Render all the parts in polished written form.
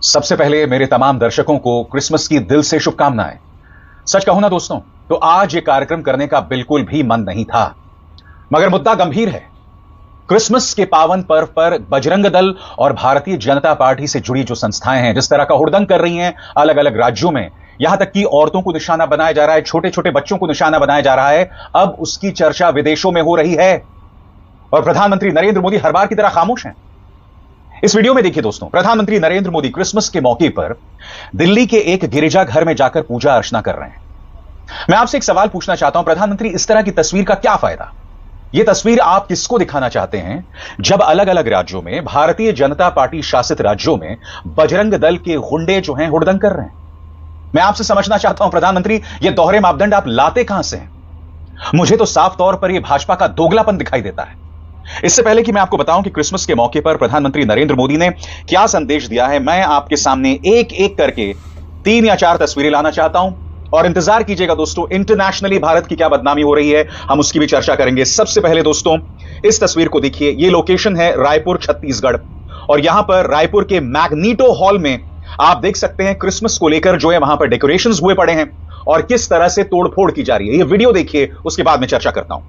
सबसे पहले मेरे तमाम दर्शकों को क्रिसमस की दिल से शुभकामनाएं। सच कहूं ना दोस्तों, तो आज ये कार्यक्रम करने का बिल्कुल भी मन नहीं था, मगर मुद्दा गंभीर है। क्रिसमस के पावन पर्व पर बजरंग दल और भारतीय जनता पार्टी से जुड़ी जो संस्थाएं हैं, जिस तरह का हुड़दंग कर रही हैं अलग अलग राज्यों में, यहां तक कि औरतों को निशाना बनाया जा रहा है, छोटे छोटे बच्चों को निशाना बनाया जा रहा है, अब उसकी चर्चा विदेशों में हो रही है और प्रधानमंत्री नरेंद्र मोदी हर बार की तरह खामोश हैं। इस वीडियो में देखिए दोस्तों, प्रधानमंत्री नरेंद्र मोदी क्रिसमस के मौके पर दिल्ली के एक गिरिजाघर में जाकर पूजा अर्चना कर रहे हैं। मैं आपसे एक सवाल पूछना चाहता हूं, प्रधानमंत्री, इस तरह की तस्वीर का क्या फायदा? यह तस्वीर आप किसको दिखाना चाहते हैं जब अलग अलग राज्यों में, भारतीय जनता पार्टी शासित राज्यों में बजरंग दल के गुंडे जो हैं हुड़दंग कर रहे हैं? मैं आपसे समझना चाहता हूं प्रधानमंत्री, यह दोहरे मापदंड आप लाते कहां से हैं? मुझे तो साफ तौर पर यह भाजपा का दोगलापन दिखाई देता है। इससे पहले कि मैं आपको बताऊं कि क्रिसमस के मौके पर प्रधानमंत्री नरेंद्र मोदी ने क्या संदेश दिया है, मैं आपके सामने एक एक करके 3 या 4 तस्वीरें लाना चाहता हूं और इंतजार कीजिएगा दोस्तों, इंटरनेशनली भारत की क्या बदनामी हो रही है, हम उसकी भी चर्चा करेंगे। सबसे पहले दोस्तों, इस तस्वीर को देखिए। यह लोकेशन है रायपुर, छत्तीसगढ़, और यहां पर रायपुर के मैग्नीटो हॉल में आप देख सकते हैं क्रिसमस को लेकर जो है वहां पर डेकोरेशंस हुए पड़े हैं और किस तरह से तोड़फोड़ की जा रही है। यह वीडियो देखिए, उसके बाद में चर्चा करता हूं।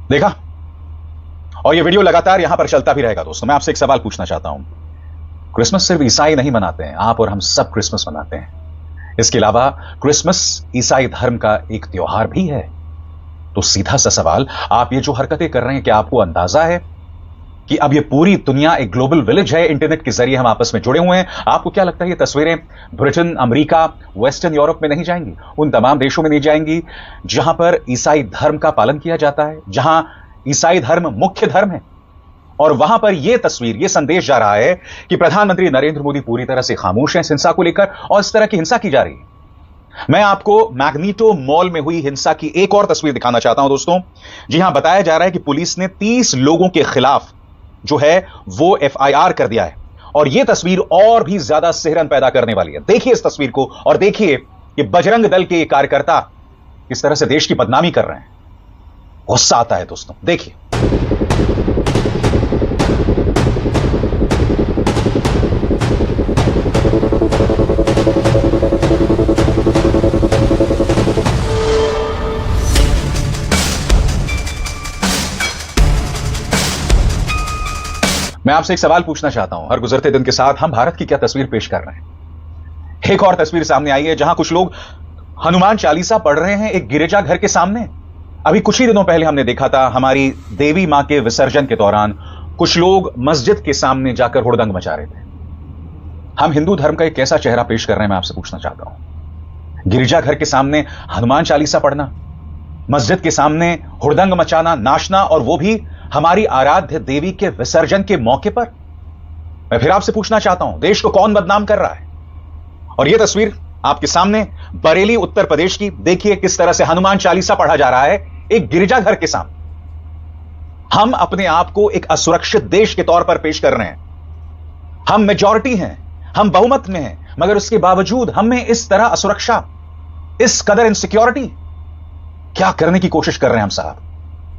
देखा, और ये वीडियो लगातार यहां पर चलता भी रहेगा। दोस्तों, मैं आपसे एक सवाल पूछना चाहता हूं, क्रिसमस सिर्फ ईसाई नहीं मनाते हैं, आप और हम सब क्रिसमस मनाते हैं। इसके अलावा क्रिसमस ईसाई धर्म का एक त्योहार भी है। तो सीधा सा सवाल, आप ये जो हरकतें कर रहे हैं, क्या आपको अंदाजा है कि अब ये पूरी दुनिया एक ग्लोबल विलेज है? इंटरनेट के जरिए हम आपस में जुड़े हुए हैं। आपको क्या लगता है ये तस्वीरें ब्रिटेन, अमेरिका, वेस्टर्न यूरोप में नहीं जाएंगी? उन तमाम देशों में नहीं जाएंगी जहां पर ईसाई धर्म का पालन किया जाता है, जहां ईसाई धर्म मुख्य धर्म है? और वहां पर यह तस्वीर, यह संदेश जा रहा है कि प्रधानमंत्री नरेंद्र मोदी पूरी तरह से खामोश हैं इस हिंसा को लेकर, और इस तरह की हिंसा की जा रही है। मैं आपको मैग्नीटो मॉल में हुई हिंसा की एक और तस्वीर दिखाना चाहता हूं दोस्तों। जी हां, बताया जा रहा है कि पुलिस ने 30 लोगों के खिलाफ जो है वो FIR कर दिया है, और यह तस्वीर और भी ज्यादा सिहरन पैदा करने वाली है। देखिए इस तस्वीर को और देखिए कि बजरंग दल के कार्यकर्ता किस तरह से देश की बदनामी कर रहे हैं। गुस्सा आता है दोस्तों, देखिए। मैं आपसे एक सवाल पूछना चाहता हूं, हर गुजरते दिन के साथ हम भारत की क्या तस्वीर पेश कर रहे हैं? एक और तस्वीर सामने आई है जहां कुछ लोग हनुमान चालीसा पढ़ रहे हैं एक गिरिजाघर के सामने। अभी कुछ ही दिनों पहले हमने देखा था, हमारी देवी मां के विसर्जन के दौरान कुछ लोग मस्जिद के सामने जाकर हुड़दंग मचा रहे थे। हम हिंदू धर्म का एक कैसा चेहरा पेश कर रहे हैं, मैं आपसे पूछना चाहता हूं। गिरिजाघर के सामने हनुमान चालीसा पढ़ना, मस्जिद के सामने हुड़दंग मचाना, नाचना, और वो भी हमारी आराध्य देवी के विसर्जन के मौके पर। मैं फिर आपसे पूछना चाहता हूं, देश को कौन बदनाम कर रहा है? और यह तस्वीर आपके सामने बरेली, उत्तर प्रदेश की, देखिए किस तरह से हनुमान चालीसा पढ़ा जा रहा है एक गिरिजाघर के सामने। हम अपने आप को एक असुरक्षित देश के तौर पर पेश कर रहे हैं। हम मेजॉरिटी हैं, हम बहुमत में हैं, मगर उसके बावजूद हमें इस तरह असुरक्षा, इस कदर इनसिक्योरिटी, क्या करने की कोशिश कर रहे हैं हम साहब?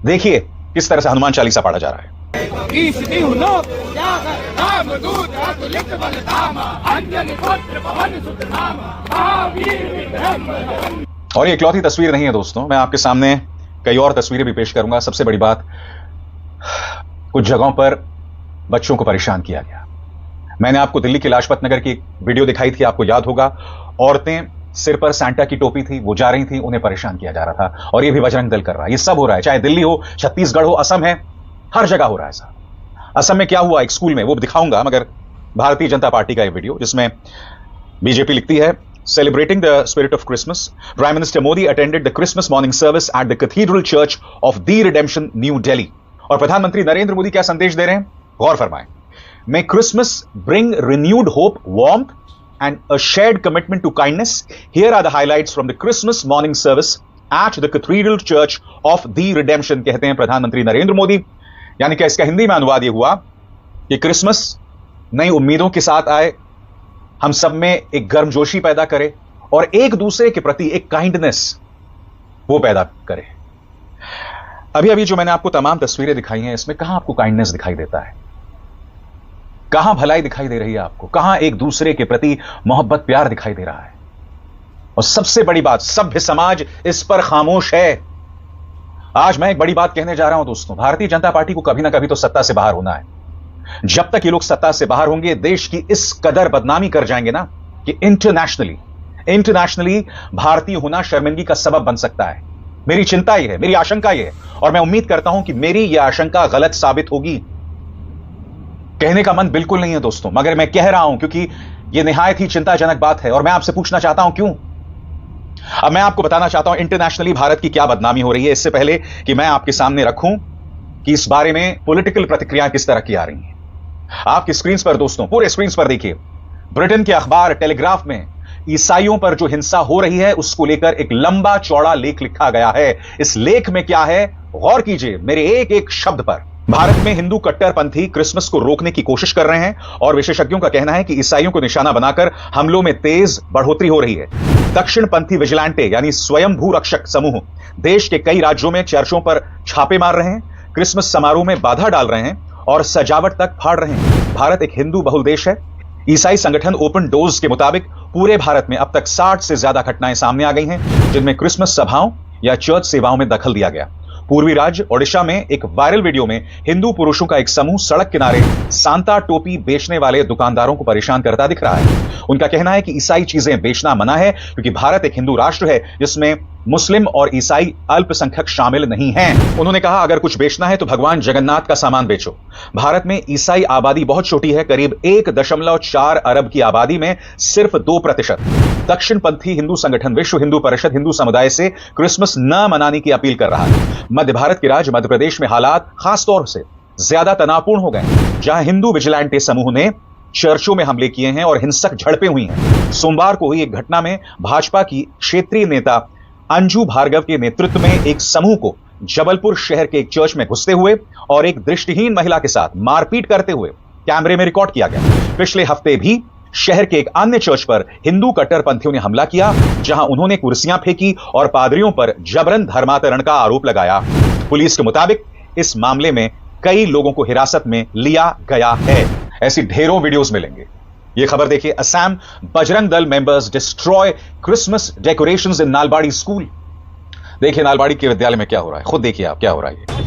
देखिए किस तरह से हनुमान चालीसा पढ़ा जा रहा है। और ये इकलौती तस्वीर नहीं है दोस्तों, मैं आपके सामने कई और तस्वीरें भी पेश करूंगा। सबसे बड़ी बात, कुछ जगहों पर बच्चों को परेशान किया गया। मैंने आपको दिल्ली के लाजपत नगर की वीडियो दिखाई थी, आपको याद होगा। औरतें सिर पर सांता की टोपी थी, वो जा रही थी, उन्हें परेशान किया जा रहा था, और ये भी बजरंग दल कर रहा है। ये सब हो रहा है, चाहे दिल्ली हो, छत्तीसगढ़ हो, असम है, हर जगह हो रहा है साहब। असम में क्या हुआ एक स्कूल में, वो दिखाऊंगा, मगर भारतीय जनता पार्टी का ये वीडियो जिसमें बीजेपी लिखती है Celebrating the spirit of Christmas, Prime Minister Modi attended the Christmas morning service at the Cathedral Church of the Redemption, New Delhi. और प्रधानमंत्री नरेंद्र मोदी क्या संदेश दे रहे हैं, गौर फरमाएं. May Christmas bring renewed hope, warmth, and a shared commitment to kindness. Here are the highlights from the Christmas morning service at the Cathedral Church of the Redemption. कहते हैं प्रधानमंत्री नरेंद्र मोदी. यानी कि इसका हिंदी में अनुवाद यह हुआ कि क्रिसमस नई उम्मीदों के साथ आए, हम सब में एक गर्मजोशी पैदा करे और एक दूसरे के प्रति एक काइंडनेस वो पैदा करे. अभी अभी जो मैंने आपको तमाम तस्वीरें दिखाई हैं, इसमें कहां आपको काइंडनेस दिखाई देता है, कहां भलाई दिखाई दे रही है आपको, कहां एक दूसरे के प्रति मोहब्बत प्यार दिखाई दे रहा है. और सबसे बड़ी बात, सभ्य समाज इस पर खामोश है. आज मैं एक बड़ी बात कहने जा रहा हूं दोस्तों, भारतीय जनता पार्टी को कभी ना कभी तो सत्ता से बाहर होना है. जब तक ये लोग सत्ता से बाहर होंगे, देश की इस कदर बदनामी कर जाएंगे ना कि इंटरनेशनली भारतीय होना शर्मिंदगी का सबब बन सकता है. मेरी चिंता यह है, मेरी आशंका यह है, और मैं उम्मीद करता हूं कि मेरी यह आशंका गलत साबित होगी. कहने का मन बिल्कुल नहीं है दोस्तों, मगर मैं कह रहा हूं क्योंकि यह निहायत ही चिंताजनक बात है. और मैं आपसे पूछना चाहता हूं क्यों. अब मैं आपको बताना चाहता हूं इंटरनेशनली भारत की क्या बदनामी हो रही है. इससे पहले कि मैं आपके सामने रखूं कि इस बारे में पॉलिटिकल प्रतिक्रियाएं किस तरह की आ रही हैं, आपकी स्क्रीन पर दोस्तों, पूरे स्क्रीन पर देखिए, ब्रिटेन के अखबार टेलीग्राफ में ईसाइयों पर जो हिंसा हो रही है उसको लेकर एक लंबा चौड़ा लेख लिखा गया है. इस लेख में क्या है, गौर कीजिए मेरे एक एक शब्द पर. भारत में हिंदू कट्टरपंथी क्रिसमस को रोकने की कोशिश कर रहे हैं और विशेषज्ञों का कहना है कि ईसाइयों को निशाना बनाकर हमलों में तेज बढ़ोतरी हो रही है. दक्षिणपंथी विजिलेंटे यानी स्वयंभू रक्षक समूह देश के कई राज्यों में चर्चों पर छापे मार रहे हैं, क्रिसमस समारोह में बाधा डाल रहे हैं और सजावट तक फाड़ रहे हैं. भारत एक हिंदू बहुल देश है. ईसाई संगठन ओपन डोर्स के मुताबिक पूरे भारत में अब तक 60 से ज्यादा घटनाएं सामने आ गई हैं जिनमें क्रिसमस सभाओं या चर्च सेवाओं में दखल दिया गया. पूर्वी राज्य ओडिशा में एक वायरल वीडियो में हिंदू पुरुषों का एक समूह सड़क किनारे सांता टोपी बेचने वाले दुकानदारों को परेशान करता दिख रहा है. उनका कहना है कि ईसाई चीजें बेचना मना है क्योंकि भारत एक हिंदू राष्ट्र है जिसमें मुस्लिम और ईसाई अल्पसंख्यक शामिल नहीं हैं. उन्होंने कहा अगर कुछ बेचना है तो भगवान जगन्नाथ का सामान बेचो. भारत में ईसाई आबादी बहुत छोटी है, करीब 1.4 अरब की आबादी में सिर्फ 2%. दक्षिणपंथी हिंदू संगठन विश्व हिंदू परिषद हिंदू समुदाय से क्रिसमस न मनाने की अपील कर रहा है. मध्य भारत के राज्य मध्य प्रदेश में हालात खासतौर से ज्यादा तनावपूर्ण हो गए, जहां हिंदू विजिलेंटे समूह ने चर्चों में हमले किए हैं और हिंसक झड़पें हुई हैं. सोमवार को हुई एक घटना में भाजपा की क्षेत्रीय नेता अंजू भार्गव के नेतृत्व में एक समूह को जबलपुर शहर के एक चर्च में घुसते हुए और एक दृष्टिहीन महिला के साथ मारपीट करते हुए कैमरे में रिकॉर्ड किया गया. पिछले हफ्ते भी शहर के एक अन्य चर्च पर हिंदू कट्टरपंथियों ने हमला किया, जहां उन्होंने कुर्सियां फेंकी और पादरियों पर जबरन धर्मांतरण का आरोप लगाया. पुलिस के मुताबिक इस मामले में कई लोगों को हिरासत में लिया गया है. ऐसी ढेरों वीडियोस मिलेंगे. यह खबर देखिए, Assam Bajrang Dal members destroy Christmas decorations इन नालबाड़ी स्कूल. देखिए नालबाड़ी के विद्यालय में क्या हो रहा है, खुद देखिए आप क्या हो रहा है.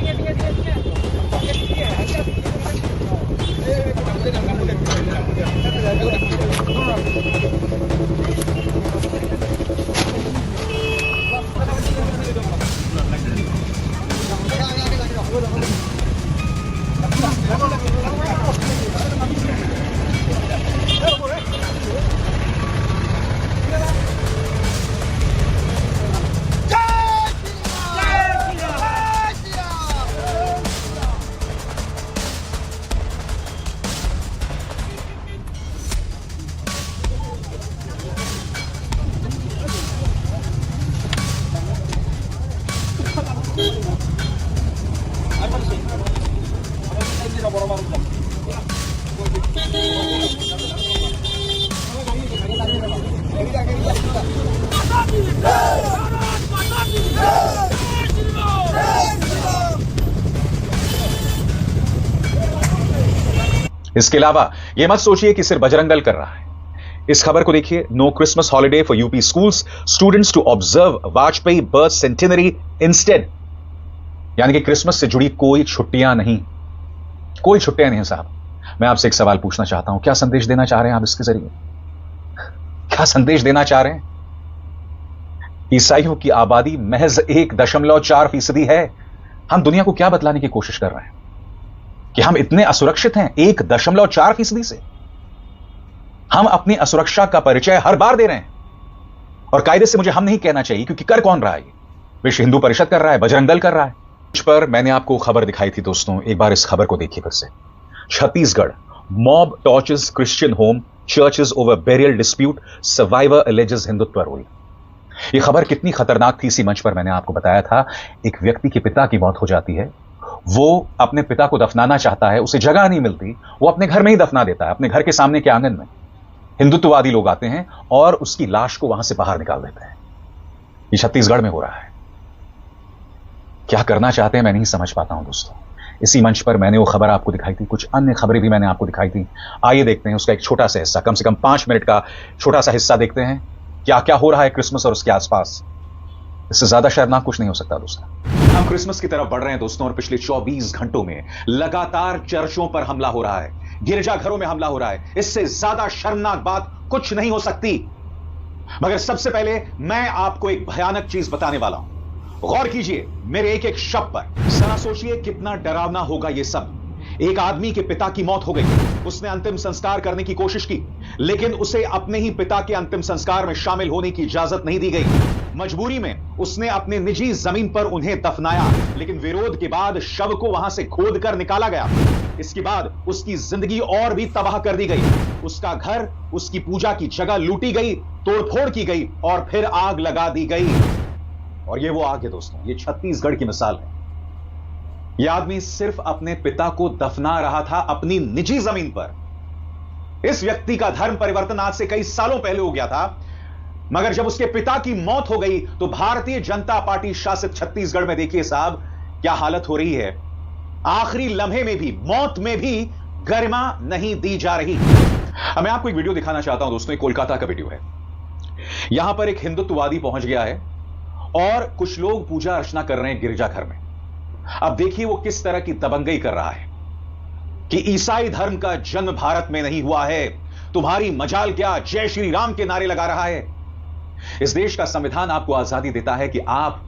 इसके अलावा यह मत सोचिए कि सिर्फ बजरंग दल कर रहा है. इस खबर को देखिए, no Christmas holiday for UP schools, students to observe Vajpayee birth centenary instead. यानी कि क्रिसमस से जुड़ी कोई छुट्टियां नहीं, कोई छुट्टियां नहीं साहब. मैं आपसे एक सवाल पूछना चाहता हूं, क्या संदेश देना चाह रहे हैं आप इसके जरिए, क्या संदेश देना चाह रहे हैं? ईसाइयों की आबादी महज 1.4% है. हम दुनिया को क्या बतलाने की कोशिश कर रहे हैं कि हम इतने असुरक्षित हैं? 1.4% से हम अपनी असुरक्षा का परिचय हर बार दे रहे हैं. और कायदे से मुझे हम नहीं कहना चाहिए, क्योंकि कर कौन रहा है? विश्व हिंदू परिषद कर रहा है, बजरंग दल कर रहा है। इस पर मैंने आपको खबर दिखाई थी दोस्तों, एक बार इस खबर को देखिए फिर से। Chhattisgarh, mob torches Christian home, churches over burial dispute, survivor alleges Hindutva rule. यह खबर कितनी खतरनाक थी, इसी मंच पर मैंने आपको बताया था। एक व्यक्ति के पिता की मौत हो जाती है, वो अपने पिता को दफनाना चाहता है, उसे जगह नहीं मिलती, वो अपने घर में ही दफना देता है, अपने घर के सामने के आंगन में। हिंदुत्ववादी लोग आते हैं और उसकी लाश को वहां से बाहर निकाल देते हैं। ये छत्तीसगढ़ में हो रहा है। क्या करना चाहते हैं मैं नहीं समझ पाता हूं दोस्तों। इसी मंच पर मैंने वो खबर आपको दिखाई थी, कुछ अन्य खबरें भी मैंने आपको दिखाई थी। आइए देखते हैं उसका एक छोटा सा हिस्सा, कम से कम 5 मिनट का छोटा सा हिस्सा देखते हैं, क्या क्या हो रहा है क्रिसमस और उसके आसपास। इससे ज्यादा शर्मनाक कुछ नहीं हो सकता दोस्तों। हम क्रिसमस की तरफ बढ़ रहे हैं दोस्तों, और पिछले 24 घंटों में लगातार चर्चों पर हमला हो रहा है, गिरजाघरों में हमला हो रहा है। इससे ज्यादा शर्मनाक बात कुछ नहीं हो सकती। मगर सबसे पहले मैं आपको एक भयानक चीज बताने वाला हूं। गौर कीजिए मेरे एक एक शब्द पर। जरा सोचिए कितना डरावना होगा यह सब। एक आदमी के पिता की मौत हो गई, उसने अंतिम संस्कार करने की कोशिश की, लेकिन उसे अपने ही पिता के अंतिम संस्कार में शामिल होने की इजाजत नहीं दी गई। मजबूरी में उसने अपने निजी जमीन पर उन्हें दफनाया, लेकिन विरोध के बाद शव को वहां से खोद कर निकाला गया। इसके बाद उसकी जिंदगी और भी तबाह कर दी गई। उसका घर, उसकी पूजा की जगह लूटी गई, तोड़फोड़ की गई और फिर आग लगा दी गई। और ये वो आग है दोस्तों, ये छत्तीसगढ़ की मिसाल है। यह आदमी सिर्फ अपने पिता को दफना रहा था अपनी निजी जमीन पर। इस व्यक्ति का धर्म परिवर्तन आज से कई सालों पहले हो गया था, मगर जब उसके पिता की मौत हो गई तो भारतीय जनता पार्टी शासित छत्तीसगढ़ में देखिए साहब क्या हालत हो रही है। आखिरी लम्हे में भी, मौत में भी गरिमा नहीं दी जा रही। मैं आपको एक वीडियो दिखाना चाहता हूं दोस्तों, एक कोलकाता का वीडियो है। यहां पर एक हिंदुत्ववादी पहुंच गया है और कुछ लोग पूजा अर्चना कर रहे हैं गिरजाघर में। अब देखिए वो किस तरह की दबंगई कर रहा है कि ईसाई धर्म का जन्म भारत में नहीं हुआ है, तुम्हारी मजाल क्या, जय श्री राम के नारे लगा रहा है। इस देश का संविधान आपको आजादी देता है कि आप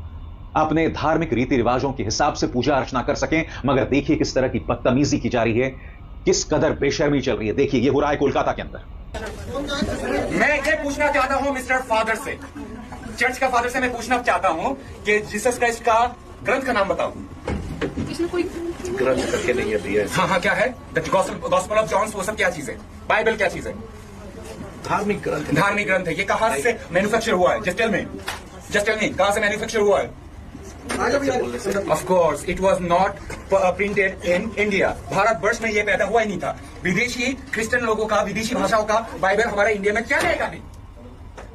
अपने धार्मिक रीति रिवाजों के हिसाब से पूजा अर्चना कर सकें, मगर देखिए किस तरह की बदतमीजी की जा रही है, किस कदर बेशर्मी चल रही है। देखिए ये हो रहा है कोलकाता के अंदर। मैं ये पूछना चाहता हूं मिस्टर फादर से, चर्च का फादर से मैं पूछना चाहता हूं कि जीसस क्राइस्ट का ग्रंथ का नाम बताओ। इसमें कोई ग्रंथ करके नहीं है दिया। हाँ क्या है? द गॉस्पेल ऑफ जॉन, वो सब क्या चीज है? बाइबल क्या चीज है? धार्मिक ग्रंथ। धार्मिक ग्रंथ है। ये कहां से मैन्युफैक्चर हुआ है? जस्ट टेल मी कहां से मैन्युफैक्चर हुआ है? Of course, it was not printed in India. Bharatvarsh में ये पैदा हुआ ही नहीं था। विदेशी क्रिश्चियन लोगों का, विदेशी भाषाओं का बाइबल हमारे इंडिया में क्या रहेगा? नहीं,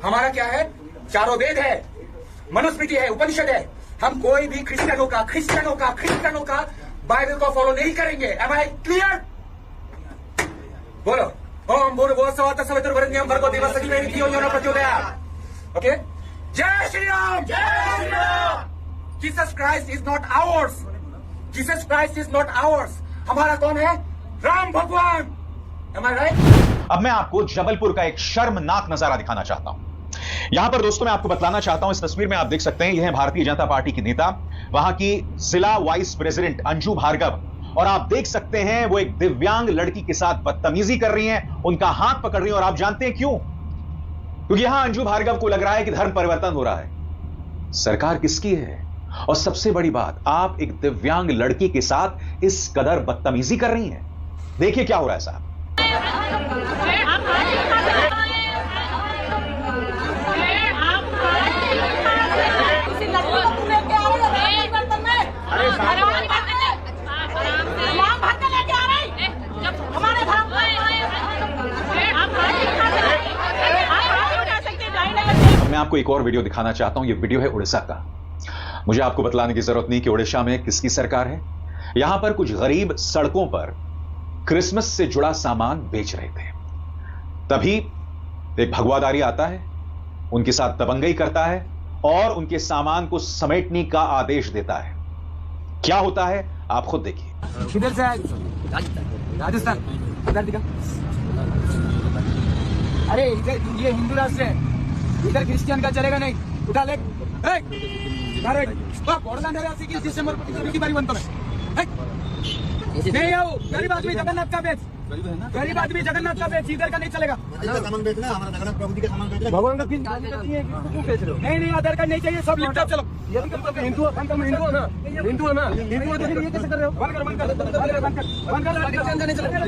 हमारा क्या है? चारों वेद है, मनुस्मृति है, उपनिषद है। हम कोई भी क्रिश्चियनों का बाइबल को फॉलो नहीं करेंगे। Am I clear? बोलो ओम भूर्भुवः स्वः सवितुर्वरेण्यं भर्गो देवस्य धीमहि धियो यो न प्रचोदयात्। ओके, जय श्री राम। जय Shri Ram. Jesus Christ is not hours. Jesus Christ is not hours. हमारा कौन है? राम भगवान। Am I right? अब मैं आपको जबलपुर का एक शर्मनाक नजारा दिखाना चाहता हूं। यहां पर दोस्तों मैं आपको बतलाना चाहता हूं, इस तस्वीर में आप देख सकते हैं, यह है भारतीय जनता पार्टी की नेता, वहां की जिला वाइस प्रेसिडेंट अंजू भार्गव, और आप देख सकते हैं वो एक दिव्यांग लड़की के साथ बदतमीजी कर रही हैं, उनका हाथ पकड़ रही हैं। और आप जानते हैं क्यों? क्योंकि यहां अंजू भार्गव को लग रहा है कि धर्म परिवर्तन हो रहा है। सरकार किसकी है? और सबसे बड़ी बात, आप एक दिव्यांग लड़की के साथ इस कदर बदतमीजी कर रही हैं। देखिए क्या हो रहा है साहब। मैं आपको एक और वीडियो दिखाना चाहता हूं। यह वीडियो है उड़ीसा का। मुझे आपको बतलाने की जरूरत नहीं कि उड़ीसा में किसकी सरकार है। यहां पर कुछ गरीब सड़कों पर क्रिसमस से जुड़ा सामान बेच रहे थे, तभी एक भगवादारी आता है, उनके साथ दबंगई करता है और उनके सामान को समेटने का आदेश देता है। क्या होता है आप खुद देखिए। किधर से आए? राजस्थान। इधर दिखा। अरे इधर ये हिंदू राष्ट्र है, इधर क्रिश्चियन का चलेगा नहीं। उठा ले। डिसेंबर नहीं आओ गरीब आदमी जगन्नाथ का बेच गरीब आदमी जगन्नाथ का बेच, इधर का नहीं चलेगा। सामान बेचना है, हमारा जगन्नाथ प्रभु जी का सामान बेचना है। भगवान का क्यों बेच रहे हो? नहीं आधार कार्ड नहीं चाहिए, सब लिफ्ट चलो। ये तो हिंदू है ना, हिंदू है ना, हिंदू है तो ये कैसे कर रहे हो? बंद कर नहीं चलेगा।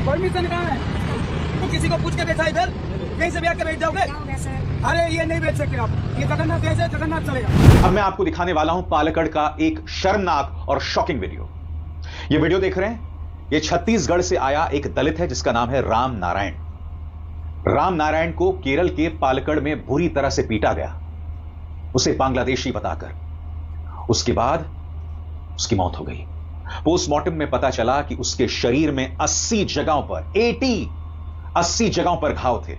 परमिशन कहाँ है? तो किसी को पूछ के बेचा इधर, कहीं से भी आकर बैठ जाओगे? अरे ये नहीं बेच सकते आप, ये जगन्नाथ देश है, जगन्नाथ चलेगा। अब मैं आपको दिखाने वाला हूं पालक्कड़ का एक शर्मनाक और शॉकिंग वीडियो। ये वीडियो देख रहे हैं, ये छत्तीसगढ़ से आया एक दलित है जिसका नाम है राम नारायण। राम नारायण को केरल के पालक्कड़ में बुरी तरह से पीटा गया, उसे बांग्लादेशी बताकर। उसके बाद उसकी मौत हो गई। पोस्टमार्टम में पता चला कि उसके शरीर में 80 जगहों पर घाव थे।